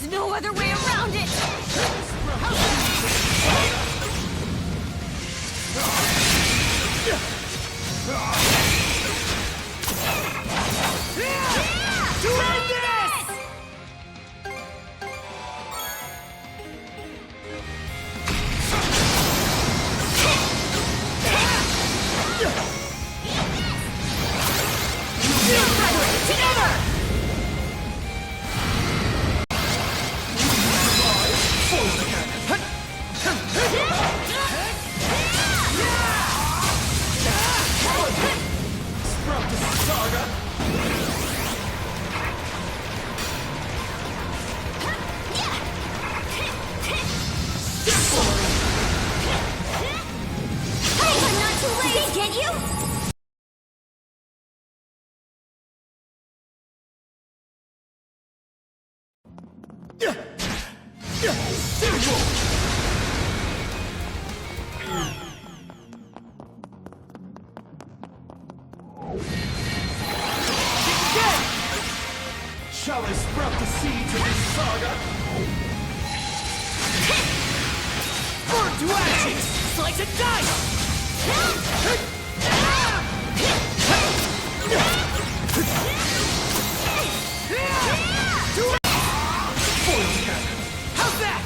There's no other way around it! To end this! Together! Sprout the saga! Hey, I'm not too late! Did they get you? Shall I sprout the seeds of this saga? Burn to ashes! Slice and dice! How's that?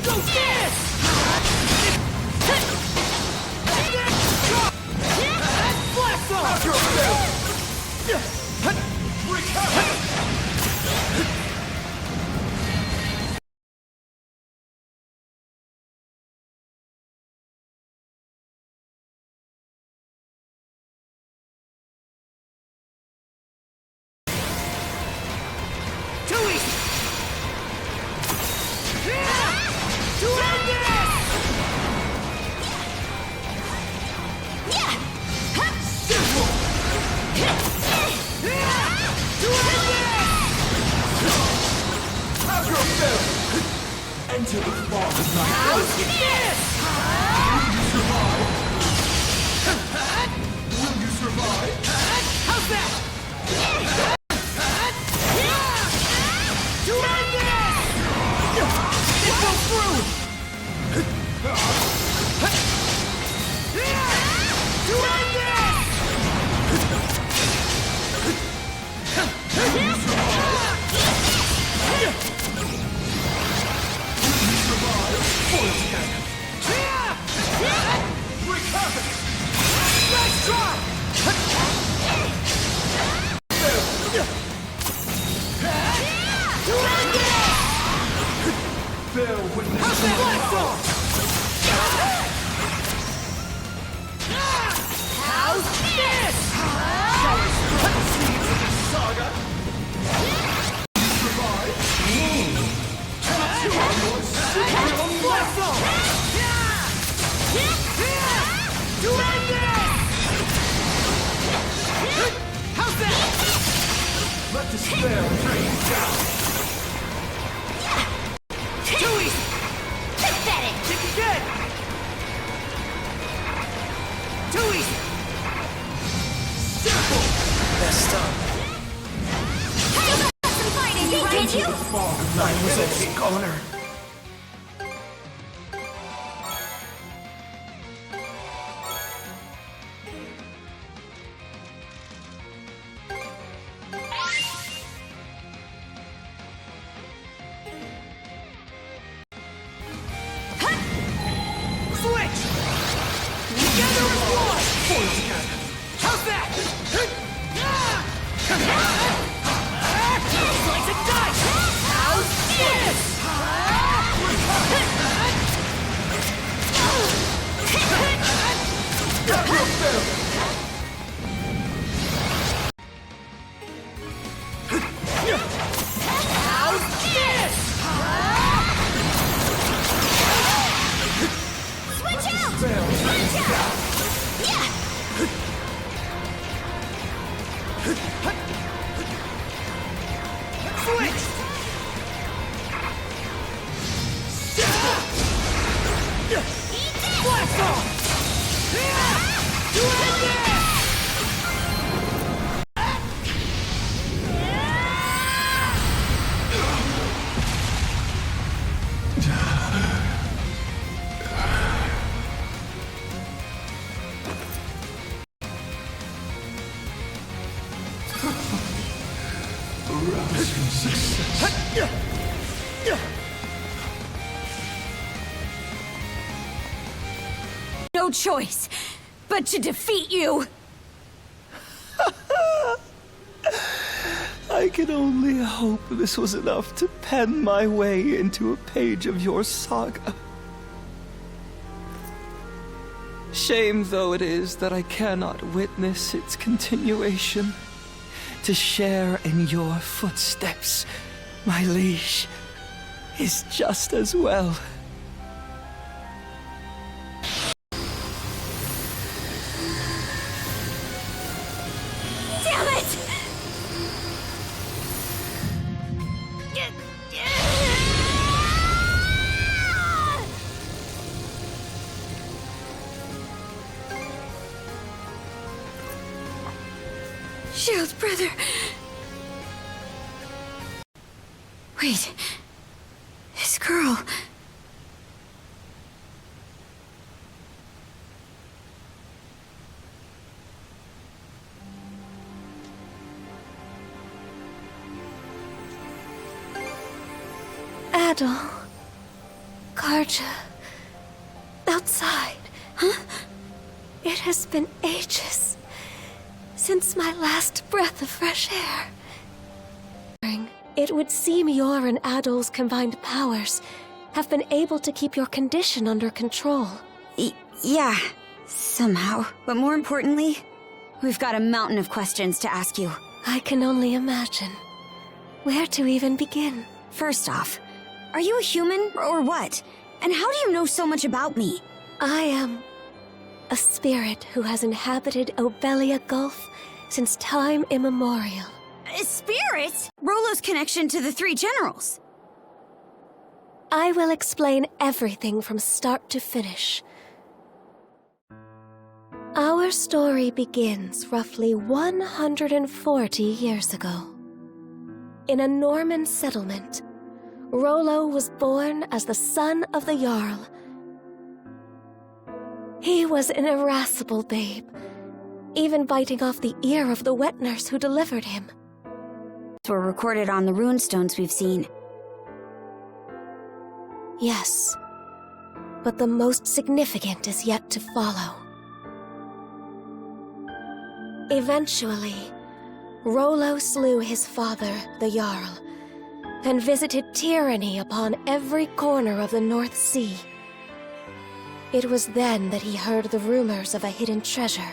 Go this! Blast off! How's your bill? Wreak havoc! Too easy! To end this! Simple! To end this! How's your bill? Enter the fog of night. How's this? Will you survive? Will you survive? How's that? To end this! It goes through! To end this! Will you survive? Foil cannon! Wreak havoc! Let's try! To end this! Bear witness How's to that? my Blast power! off! How's this? Shall I sprout the seeds of this saga? Survive? Tattoo on your secret Blast off! To end this! How's that? Let despair rain down! Too easy! Pathetic! Think again! Too easy! Simple! Messed up. Still got some fight in you, right? Into the fog of night was a kick honor. Switch! Together as one! Foil cannon! How's that? Slice and dice! How's this? That will fail! How's this? Switch out! Fail! Switch out! Switch! Blast off! To end this! Rousing success. No choice but to defeat you! I can only hope this was enough to pen my way into a page of your saga. Shame though it is that I cannot witness its continuation. To share in your footsteps, my liege, is just as well. Damn it! Shield brother. Wait. This girl. Adol. Karja. Outside. Huh? It has been ages since my last breath of fresh air. It would seem your and Adol's combined powers have been able to keep your condition under control. Yeah, somehow. But more importantly, we've got a mountain of questions to ask you. I can only imagine. Where to even begin? First off, are you a human or what? And how do you know so much about me? I am a spirit who has inhabited Obelia Gulf since time immemorial. Spirits? Rollo's connection to the three generals. I will explain everything from start to finish. Our story begins roughly 140 years ago. In a Norman settlement, Rollo was born as the son of the Jarl. He was an irascible babe, even biting off the ear of the wet nurse who delivered him. Were recorded on the runestones we've seen. Yes, but the most significant is yet to follow. Eventually, Rollo slew his father, the Jarl, and visited tyranny upon every corner of the North Sea. It was then that he heard the rumors of a hidden treasure,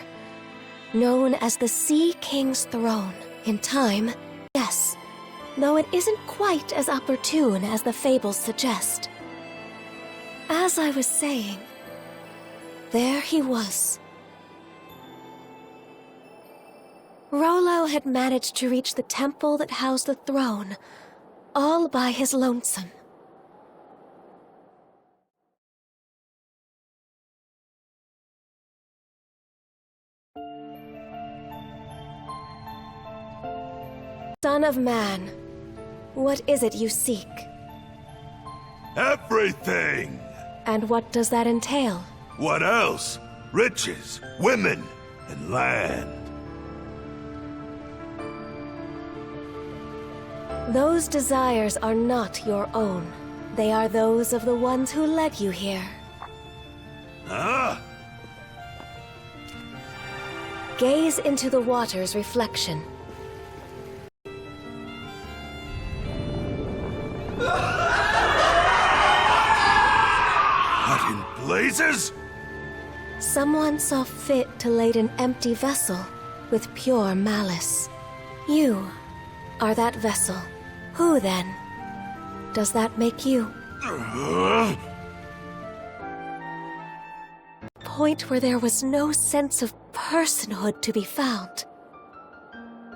known as the Sea King's Throne. In time, yes, though it isn't quite as opportune as the fables suggest. As I was saying, there he was. Rollo had managed to reach the temple that housed the throne, all by his lonesome. Son of man, what is it you seek? Everything! And what does that entail? What else? Riches, women, and land. Those desires are not your own. They are those of the ones who led you here. Huh? Gaze into the water's reflection. What in blazes? Someone saw fit to lade an empty vessel with pure malice. You are that vessel. Who then? Does that make you? Point where there was no sense of personhood to be found.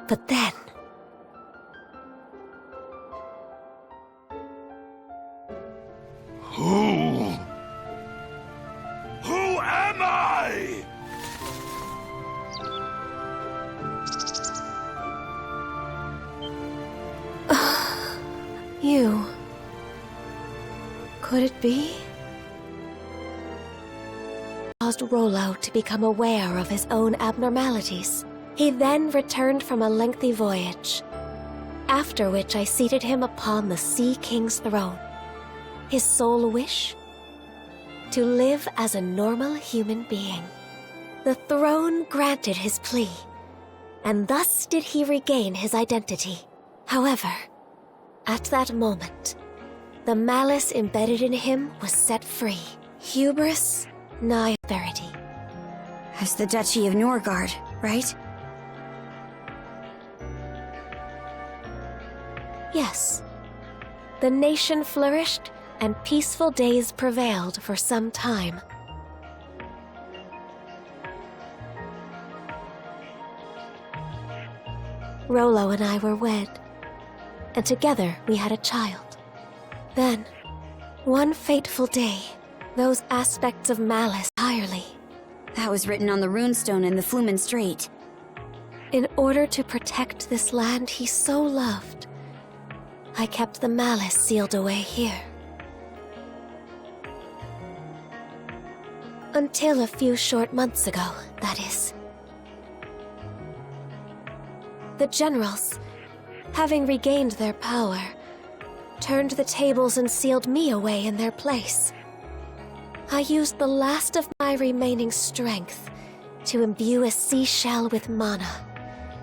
But then... Who am I? You... Could it be? Caused Rollo to become aware of his own abnormalities. He then returned from a lengthy voyage. after which I seated him upon the Sea King's throne. His sole wish? To live as a normal human being. The throne granted his plea, and thus did he regain his identity. However, at that moment, the malice embedded in him was set free. Hubris, nigh authority. As the Duchy of Norgard, right? Yes. The nation flourished, and peaceful days prevailed for some time. Rollo and I were wed, and together we had a child. Then, one fateful day, those aspects of malice entirely. That was written on the runestone in the Flumen Strait. In order to protect this land he so loved, I kept the malice sealed away here. Until a few short months ago, that is. The generals, having regained their power, turned the tables and sealed me away in their place. I used the last of my remaining strength to imbue a seashell with mana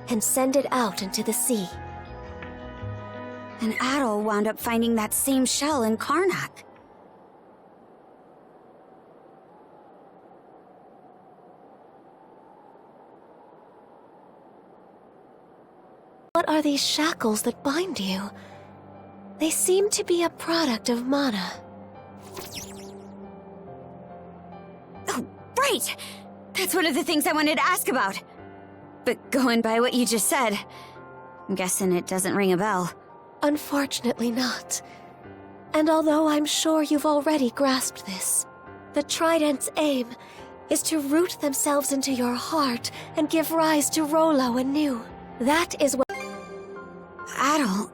and send it out into the sea. And Adol wound up finding that same shell in Karnak. What are these shackles that bind you? They seem to be a product of mana. Oh, right! That's one of the things I wanted to ask about. But going by what you just said, I'm guessing it doesn't ring a bell. Unfortunately not. And although I'm sure you've already grasped this, the Trident's aim is to root themselves into your heart and give rise to Rollo anew. That is what... Adol...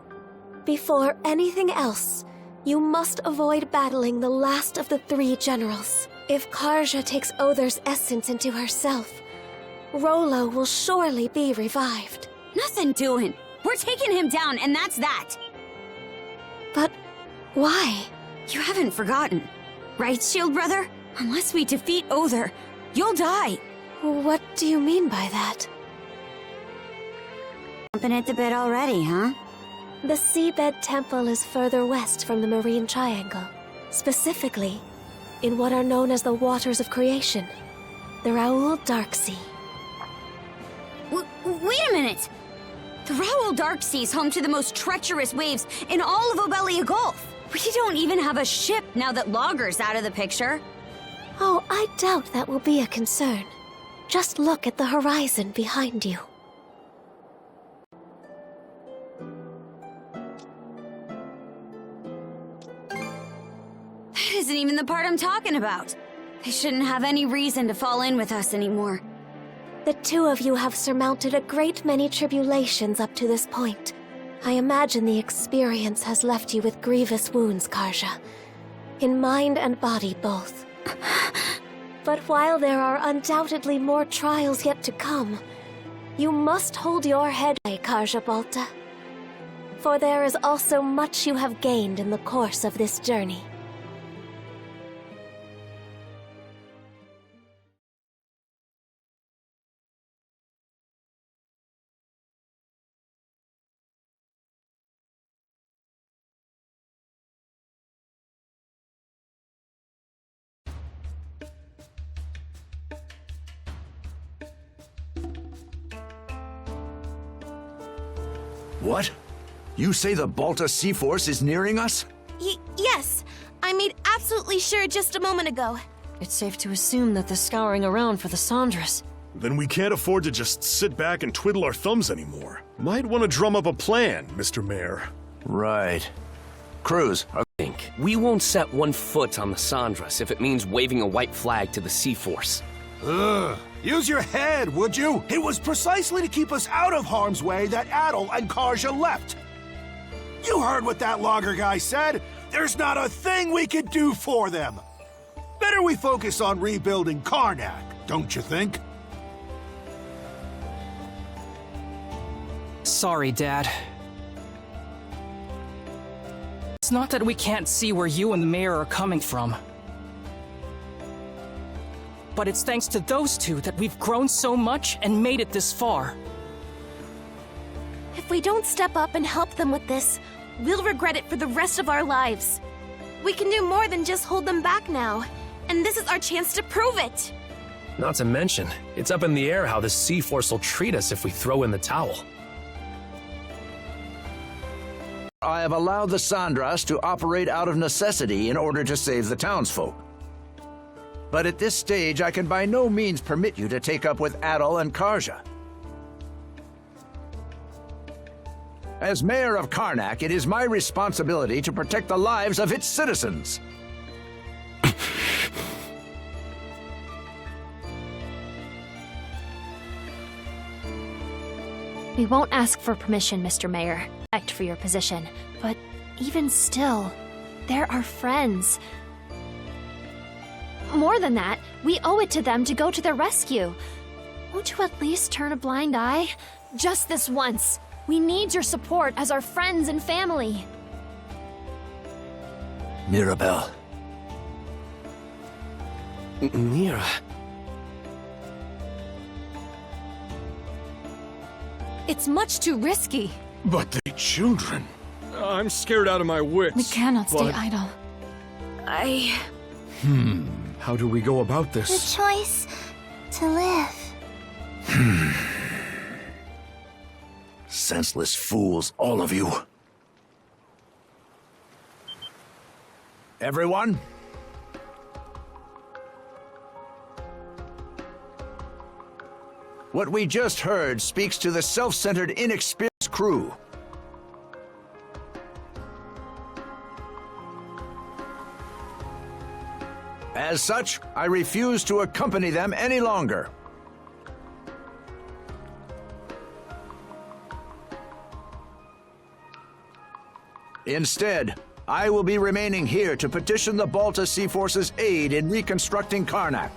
Before anything else, you must avoid battling the last of the three generals. If Karja takes Other's essence into herself, Rollo will surely be revived. Nothing doing. We're taking him down, and that's that. But why? You haven't forgotten, right, Shield Brother? Unless we defeat Other, you'll die. What do you mean by that? Jumping at the bit already, huh? The Seabed Temple is further west from the Marine Triangle. Specifically, in what are known as the Waters of Creation, the Raoul Darksea. Wait a minute! The Raoul Darksea is home to the most treacherous waves in all of Obelia Gulf. We don't even have a ship now that Logger's out of the picture. Oh, I doubt that will be a concern. Just look at the horizon behind you. That isn't even the part I'm talking about. They shouldn't have any reason to fall in with us anymore. The two of you have surmounted a great many tribulations up to this point. I imagine the experience has left you with grievous wounds, Karja. In mind and body both. But while there are undoubtedly more trials yet to come, you must hold your head high, Karja Balta. For there is also much you have gained in the course of this journey. What? You say the Balta Sea Force is nearing us? Yes. I made absolutely sure just a moment ago. It's safe to assume that they're scouring around for the Sandras. Then we can't afford to just sit back and twiddle our thumbs anymore. Might want to drum up a plan, Mr. Mayor. Right. Cruz, We won't set one foot on the Sandras if it means waving a white flag to the Sea Force. Ugh. Use your head, would you? It was precisely to keep us out of harm's way that Adol and Karja left. You heard what that logger guy said. There's not a thing we could do for them. Better we focus on rebuilding Karnak, don't you think? Sorry, Dad. It's not that we can't see where you and the mayor are coming from. But it's thanks to those two that we've grown so much and made it this far. If we don't step up and help them with this, we'll regret it for the rest of our lives. We can do more than just hold them back now, and this is our chance to prove it. Not to mention, it's up in the air how the Sea-Force will treat us if we throw in the towel. I have allowed the Sandras to operate out of necessity in order to save the townsfolk. But at this stage, I can by no means permit you to take up with Adol and Karja. As mayor of Karnak, it is my responsibility to protect the lives of its citizens. We won't ask for permission, Mr. Mayor. Respect for your position, but even still, they're our friends. More than that, we owe it to them to go to their rescue. Won't you at least turn a blind eye? Just this once. We need your support as our friends and family. Mirabelle. Mira. It's much too risky. But the children. I'm scared out of my wits. We cannot stay but- idle. How do we go about The this? choice to live. Senseless fools, all of you. Everyone? What we just heard speaks to the self-centered, inexperienced crew. As such, I refuse to accompany them any longer. Instead, I will be remaining here to petition the Balta Sea Force's aid in reconstructing Karnak.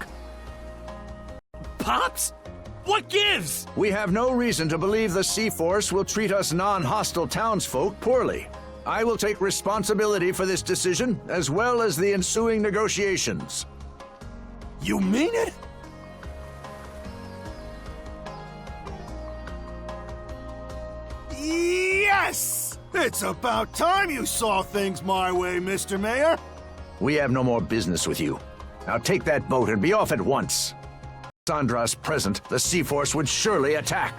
Pops? What gives? We have no reason to believe the Sea Force will treat us non-hostile townsfolk poorly. I will take responsibility for this decision, as well as the ensuing negotiations. You mean it? Yes! It's about time you saw things my way, Mr. Mayor. We have no more business with you. Now take that boat and be off at once. Sandra's present, the Sea Force would surely attack.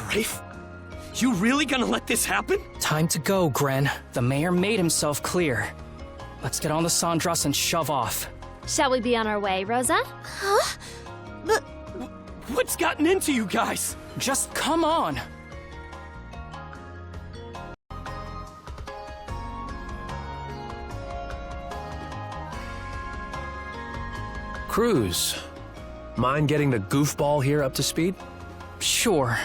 Rafe? You really gonna let this happen? Time to go, Gren. The mayor made himself clear. Let's get on the Sandras and shove off. Shall we be on our way, Rosa? Huh? But What's gotten into you guys? Just come on! Cruz, mind getting the goofball here up to speed? Sure.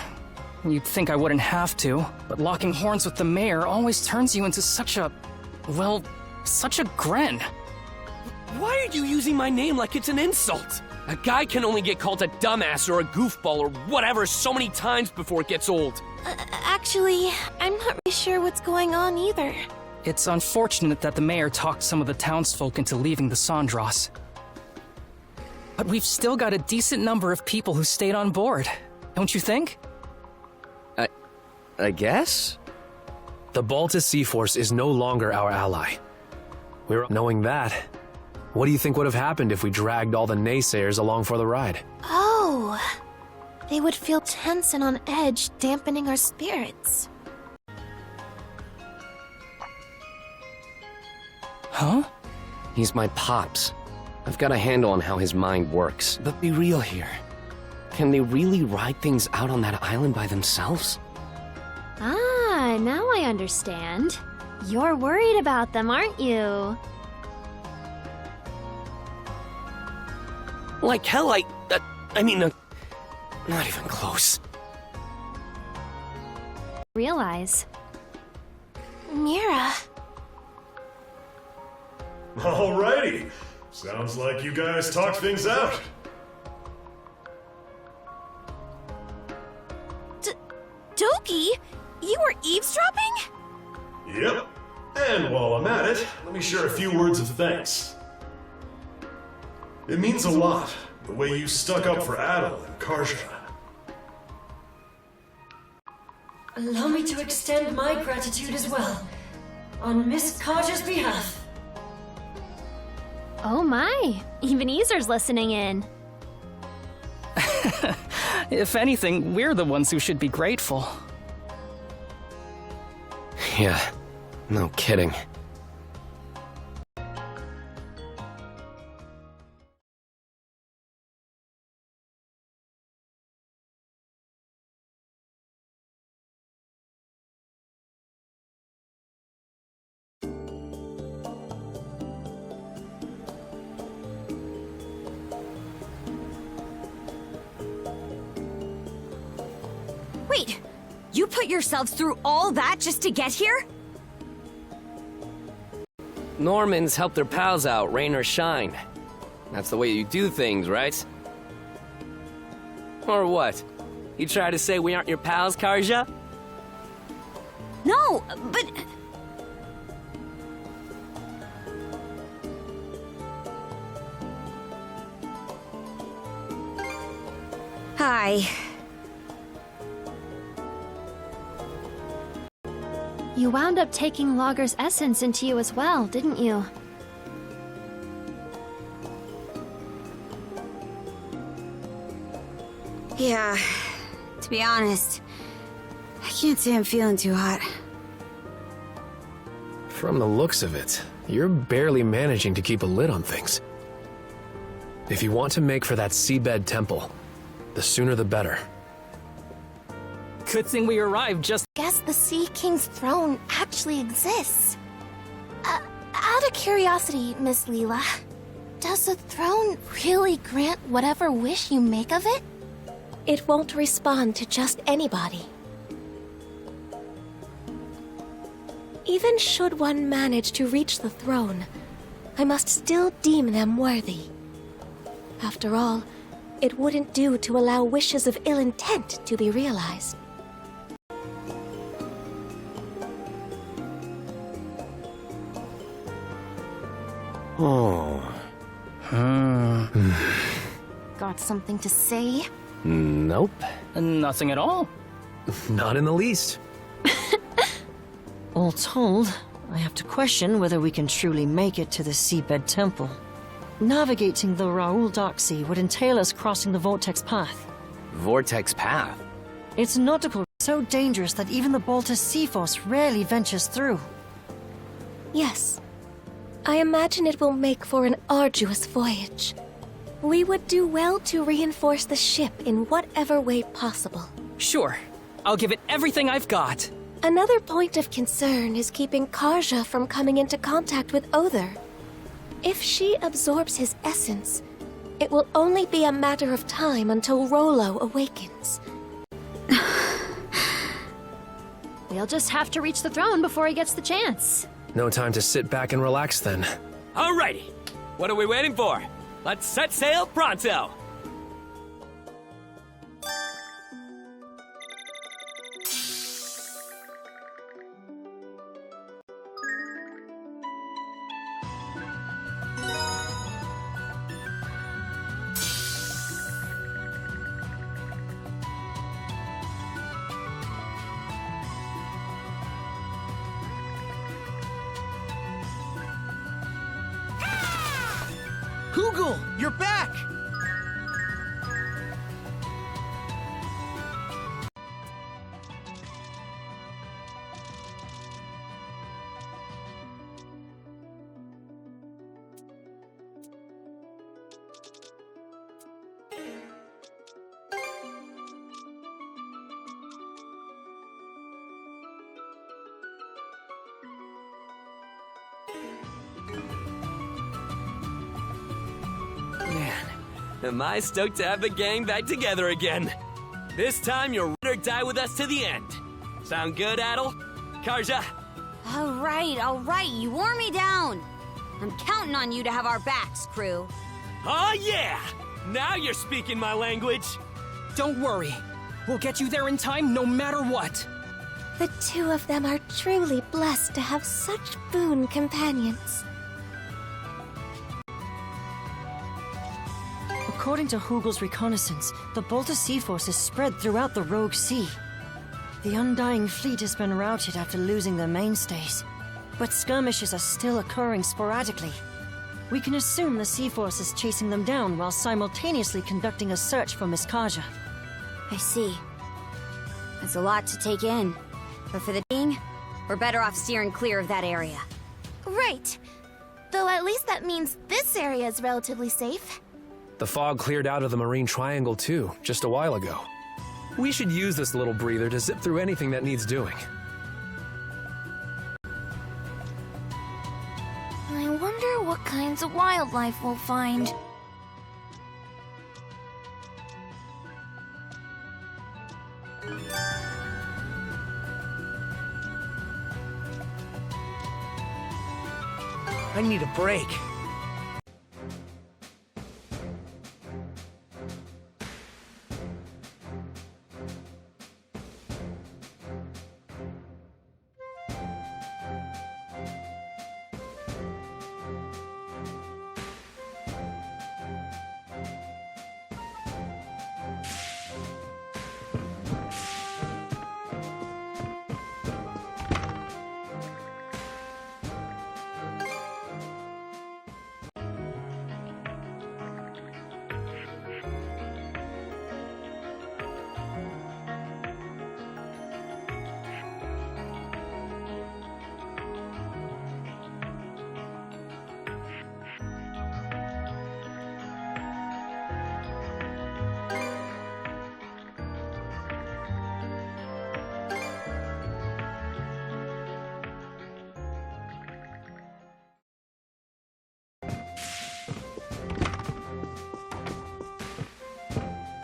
You'd think I wouldn't have to, but locking horns with the mayor always turns you into such a... well, such a Gren. Why are you using my name like it's an insult? A guy can only get called a dumbass or a goofball or whatever so many times before it gets old. actually, I'm not really sure what's going on either. It's unfortunate that the mayor talked some of the townsfolk into leaving the Sandras. But we've still got a decent number of people who stayed on board, don't you think? I guess? The Balta Sea Force is no longer our ally. Knowing that, what do you think would have happened if we dragged all the naysayers along for the ride? Oh, they would feel tense and on edge, dampening our spirits. Huh? He's my pops. I've got a handle on how his mind works. But be real here. Can they really ride things out on that island by themselves? Ah, now I understand. You're worried about them, aren't you? Like hell, I mean, not even close. Realize. Mira. Alrighty. Sounds like you guys talked things out. Doki? You were eavesdropping? Yep. And while I'm at it, let me share a few words of thanks. It means a lot, the way you stuck up for Adel and Karja. Allow me to extend my gratitude as well, on Miss Karja's behalf. Oh my, even Ezer's listening in. If anything, we're the ones who should be grateful. Yeah, no kidding. Wait, you put yourselves through all that just to get here? Normans help their pals out, rain or shine. That's the way you do things, right? Or what? You try to say we aren't your pals, Karja? No, but... Hi. You wound up taking Logger's essence into you as well, didn't you? Yeah, to be honest, I can't say I'm feeling too hot. From the looks of it, you're barely managing to keep a lid on things. If you want to make for that seabed temple, the sooner the better. Good thing we arrived just. Guess the Sea King's throne actually exists. Out of curiosity, Miss Leela, does the throne really grant whatever wish you make of it? It won't respond to just anybody. Even should one manage to reach the throne, I must still deem them worthy. After all, it wouldn't do to allow wishes of ill intent to be realized. Oh. Got something to say? Nope. Nothing at all. Not in the least. All told, I have to question whether we can truly make it to the Seabed Temple. Navigating the Raoul Dark Sea would entail us crossing the Vortex Path. Vortex Path? It's nautical, so dangerous that even the Baltus Sea Force rarely ventures through. Yes. I imagine it will make for an arduous voyage. We would do well to reinforce the ship in whatever way possible. Sure. I'll give it everything I've got. Another point of concern is keeping Karja from coming into contact with Other. If she absorbs his essence, it will only be a matter of time until Rollo awakens. We'll just have to reach the throne before he gets the chance. No time to sit back and relax then. Alrighty. What are we waiting for? Let's set sail pronto! Hugel, you're back! Man, am I stoked to have the gang back together again. This time you'll ride or die with us to the end. Sound good, Adel? Karja? All right, you wore me down. I'm counting on you to have our backs, crew. Oh yeah! Now you're speaking my language. Don't worry. We'll get you there in time no matter what. The two of them are truly blessed to have such boon companions. According to Hugel's reconnaissance, the Balta Sea Force is spread throughout the Rogue Sea. The Undying Fleet has been routed after losing their mainstays, but skirmishes are still occurring sporadically. We can assume the Sea Force is chasing them down while simultaneously conducting a search for Miss Kaja. I see. That's a lot to take in. But for the being, we're better off steering clear of that area. Right. Though at least that means this area is relatively safe. The fog cleared out of the Marine Triangle too, just a while ago. We should use this little breather to zip through anything that needs doing. I wonder what kinds of wildlife we'll find. I need a break.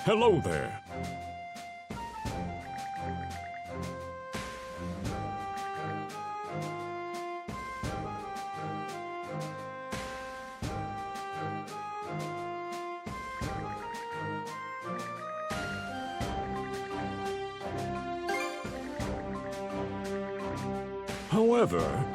Hello there. However,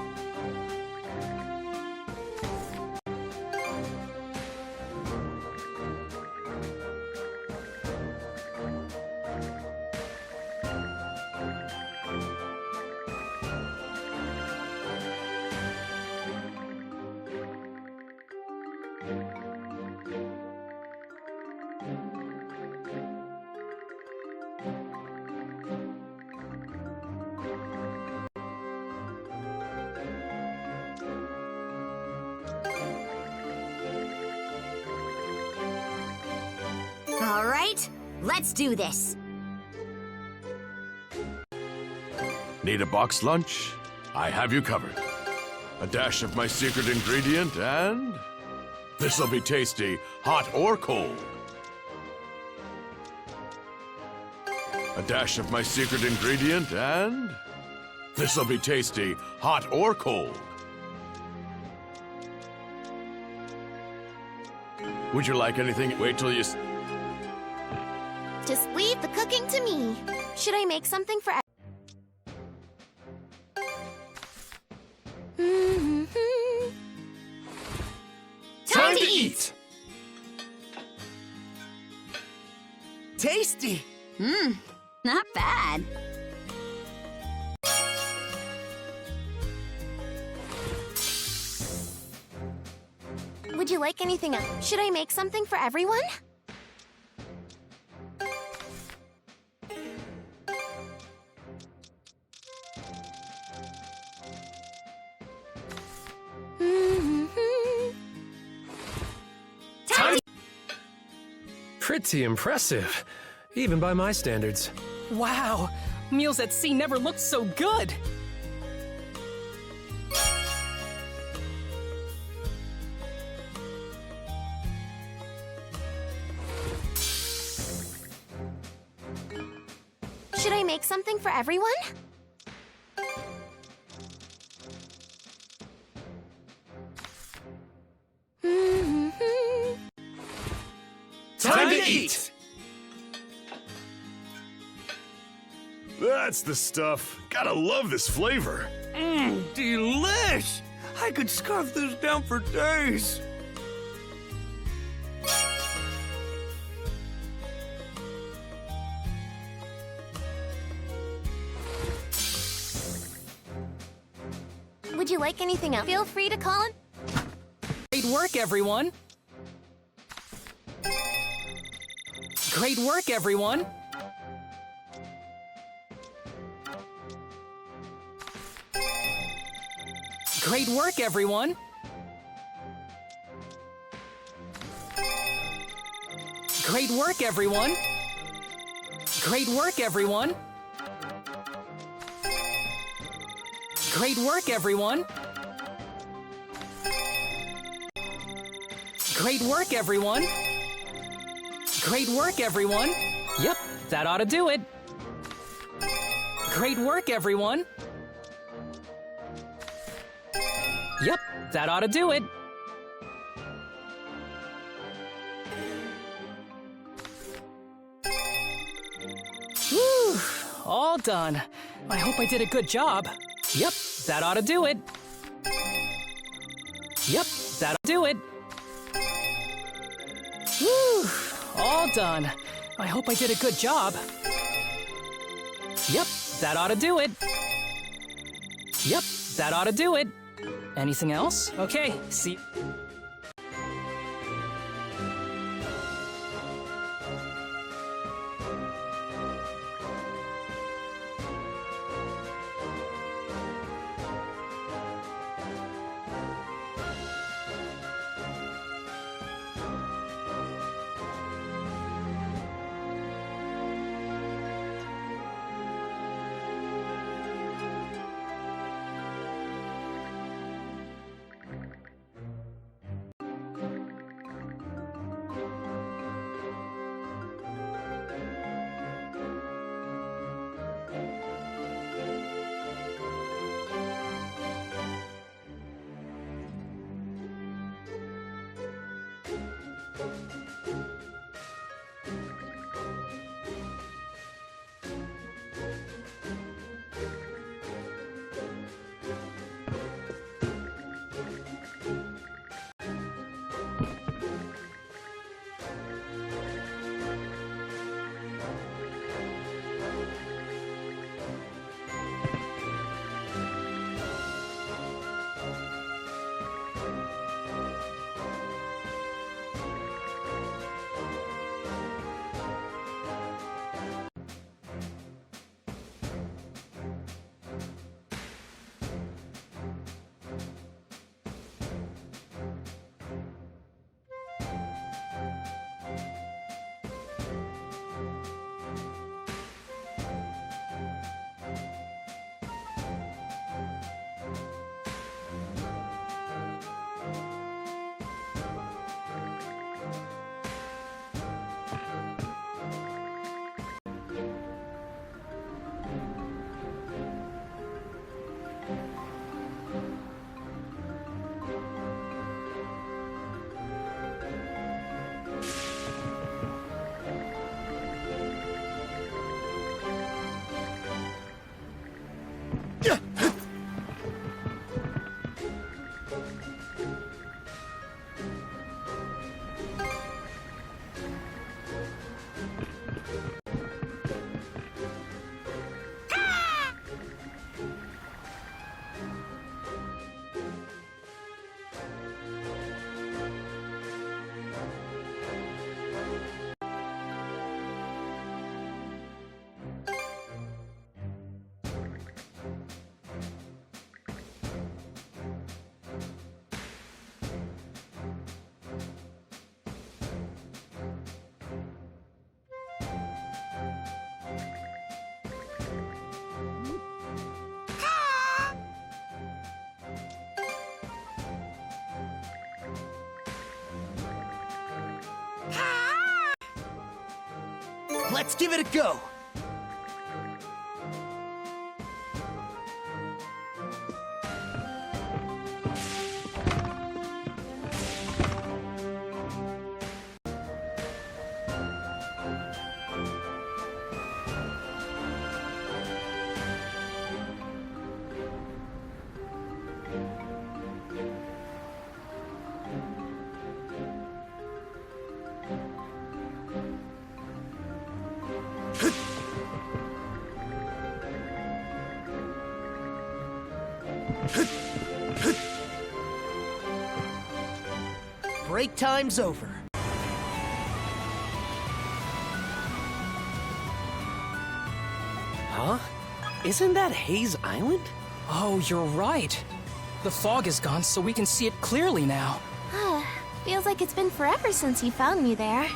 All right, let's do this. need a boxed lunch? I have you covered. A dash of my secret ingredient and... this'll be tasty, hot or cold. A dash of my secret ingredient and... this'll be tasty, hot or cold. Would you like anything? Wait till you... Just leave the cooking to me. Should I make something for Time to eat! Tasty! Not bad. Would you like anything else? Should I make something for everyone? Pretty impressive, even by my standards. Wow, meals at sea never looked so good. Should I make something for everyone? Time to eat! That's the stuff. Gotta love this flavor. Delish! I could scarf this down for days. Would you like anything else? Feel free to call in. Great work, everyone! Great work, everyone! Great work, everyone! Great work, everyone! Great work, everyone! Great work, everyone! Great work, everyone! Great work, everyone! Yep, that ought to do it! Great work, everyone! Yep, that ought to do it! Whew, all done. I hope I did a good job. Yep, that ought to do it. Yep, that'll do it. Whew, all done. I hope I did a good job. Yep, that ought to do it. Yep, that ought to do it. Anything else? Okay, see. Let's give it a go! Break time's over. Huh? Isn't that Hayes Island? Oh, you're right. The fog is gone, so we can see it clearly now. Feels like it's been forever since you found me there.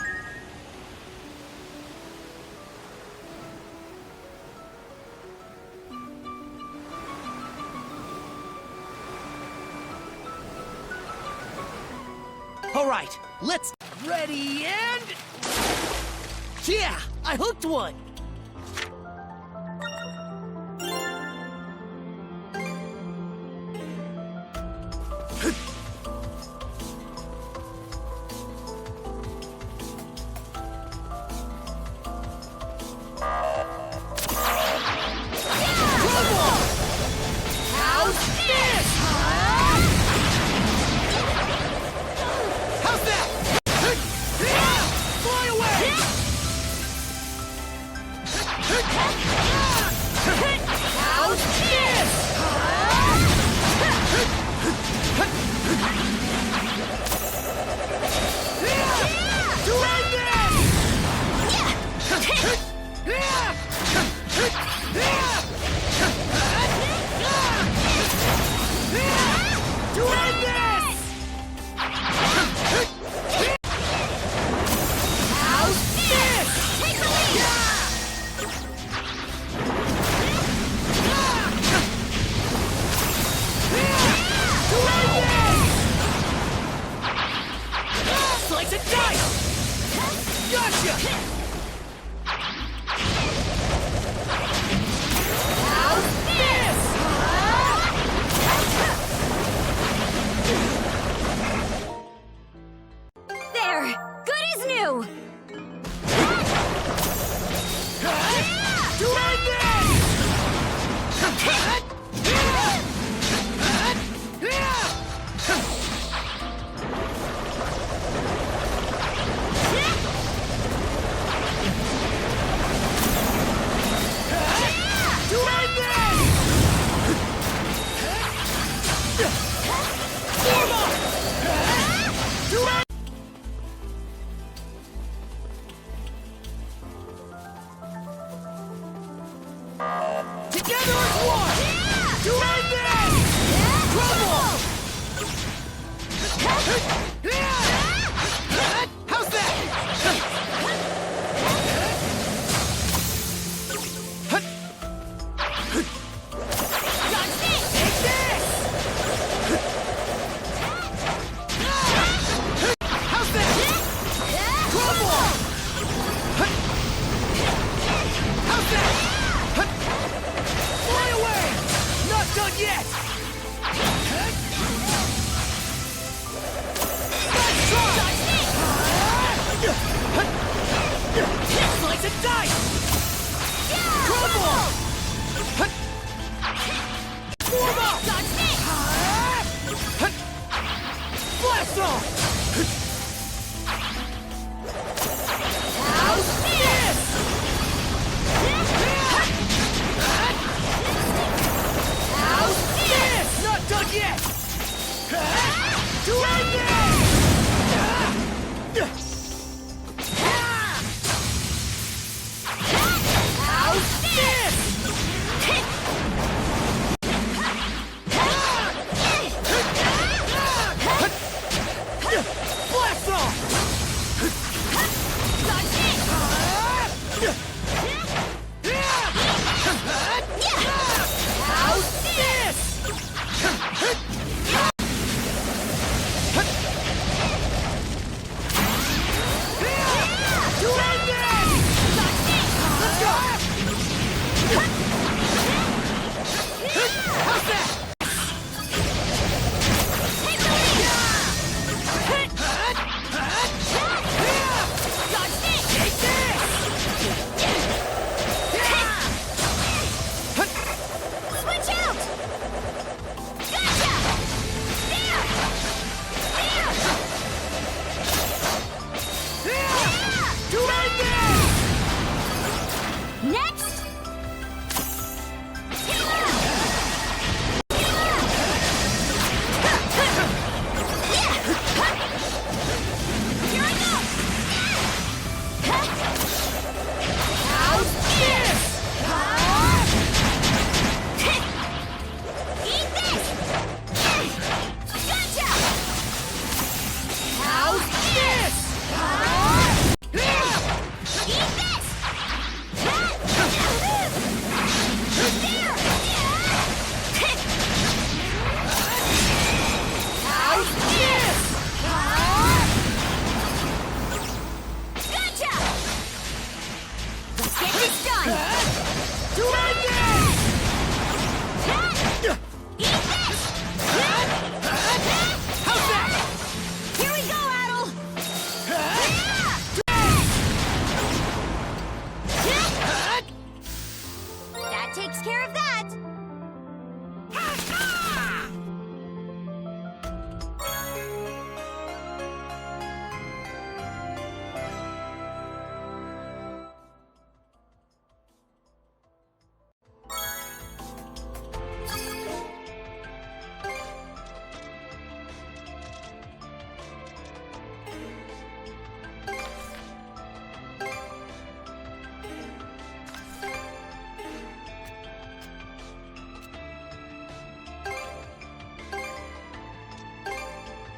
All right, let's... Ready and... Yeah, I hooked one!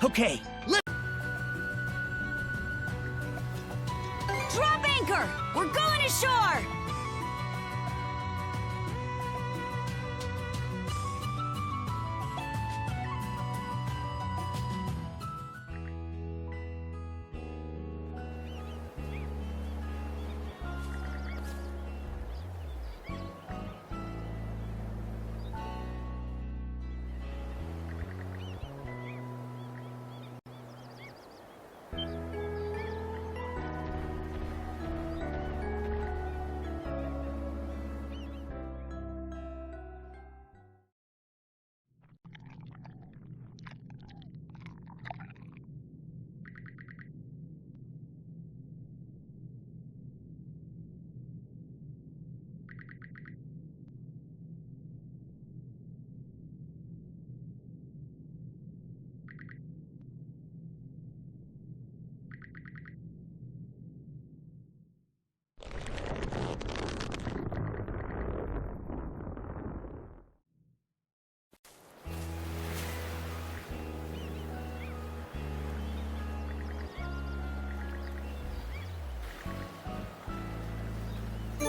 Okay, Drop anchor! We're going ashore!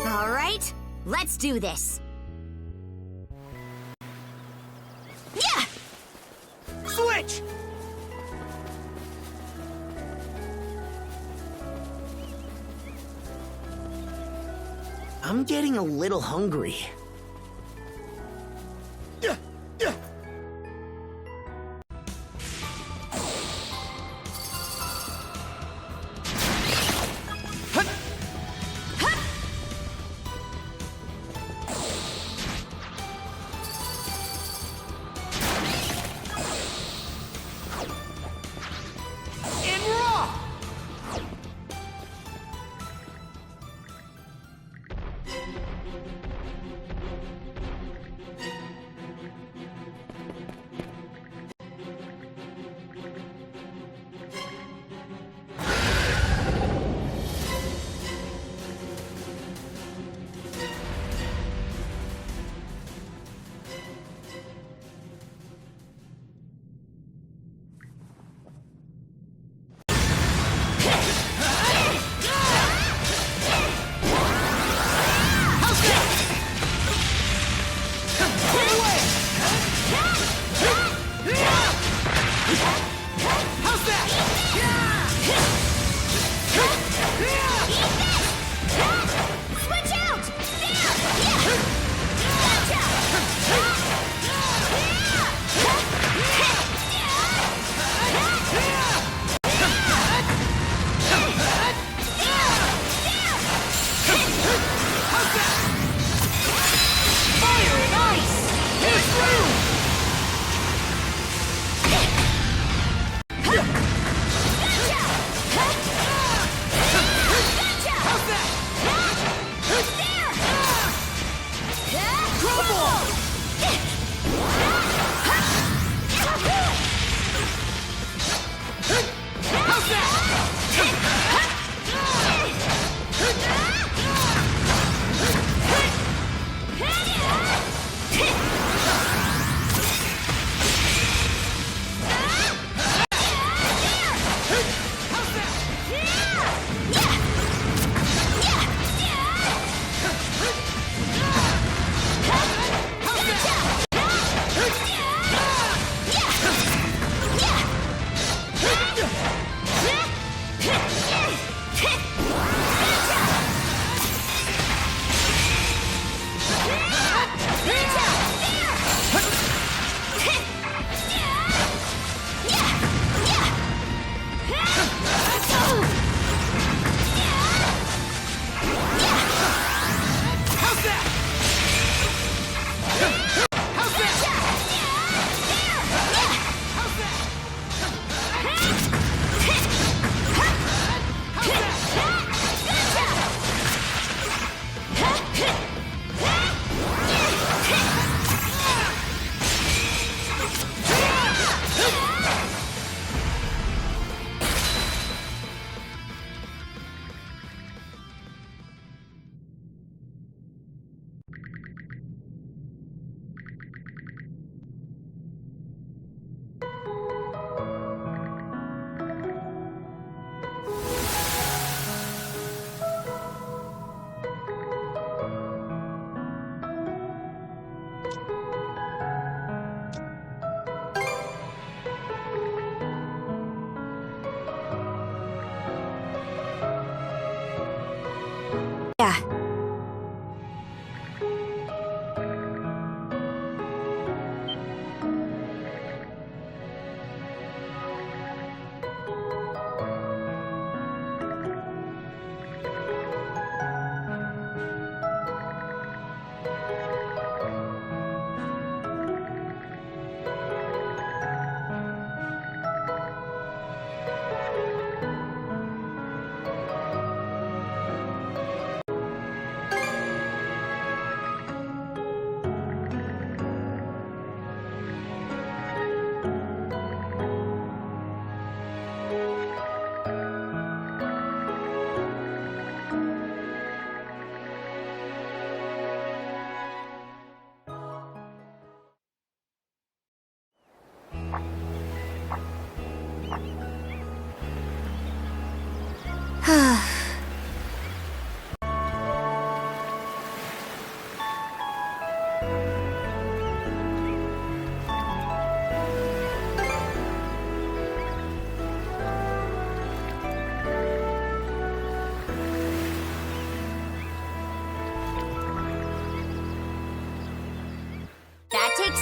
All right, let's do this. Yeah! switch! I'm getting a little hungry.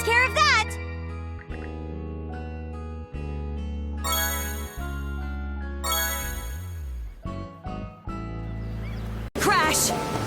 care of that! Crash!